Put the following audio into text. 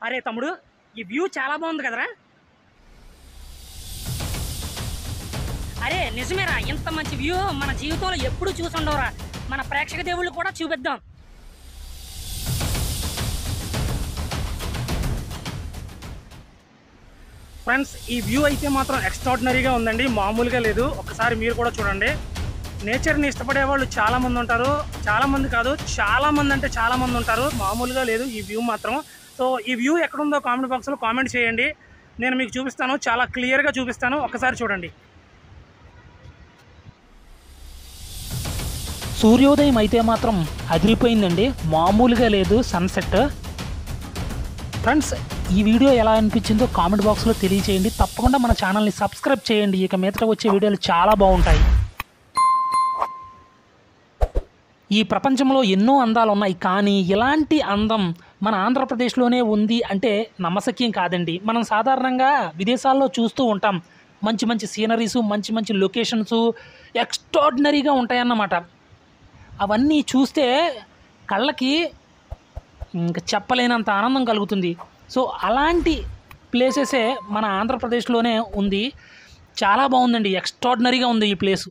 అరే తమ్ముడు, ఈ వ్యూ చాలా బాగుంది కదరా. అరే నిజమేరా, ఇంత మంచి వ్యూ మన జీవితంలో ఎప్పుడు చూసుండవురా. మన ప్రేక్షక దేవుళ్ళు కూడా చూపిద్దాం. ఫ్రెండ్స్, ఈ వ్యూ అయితే మాత్రం ఎక్స్ట్రాడినరీగా ఉందండి, మామూలుగా లేదు. ఒకసారి మీరు కూడా చూడండి. నేచర్ని ఇష్టపడే వాళ్ళు చాలామంది ఉంటారు, చాలామంది కాదు చాలామంది అంటే చాలామంది ఉంటారు. మామూలుగా లేదు ఈ వ్యూ మాత్రం. సో ఈ వ్యూ ఎక్కడుందో కామెంట్ బాక్స్లో కామెంట్ చేయండి, నేను మీకు చూపిస్తాను, చాలా క్లియర్గా చూపిస్తాను. ఒకసారి చూడండి. సూర్యోదయం అయితే మాత్రం అదిరిపోయిందండి, మామూలుగా లేదు సన్సెట్. ఫ్రెండ్స్, ఈ వీడియో ఎలా అనిపించిందో కామెంట్ బాక్స్లో తెలియచేయండి. తప్పకుండా మన ఛానల్ని సబ్స్క్రైబ్ చేయండి, ఇక మీదట వచ్చే వీడియోలు చాలా బాగుంటాయి. ఈ ప్రపంచంలో ఎన్నో అందాలు ఉన్నాయి, కానీ ఇలాంటి అందం మన ఆంధ్రప్రదేశ్లోనే ఉంది అంటే నమ్మశక్యం కాదండి. మనం సాధారణంగా విదేశాల్లో చూస్తూ ఉంటాం, మంచి మంచి సీనరీసు, మంచి మంచి లొకేషన్స్ ఎక్స్ట్రాడినరీగా ఉంటాయన్నమాట. అవన్నీ చూస్తే కళ్ళకి ఇంకా చెప్పలేనంత ఆనందం కలుగుతుంది. సో అలాంటి ప్లేసెసే మన ఆంధ్రప్రదేశ్లోనే ఉంది. చాలా బాగుందండి, ఎక్స్ట్రాడినరీగా ఉంది ఈ ప్లేసు.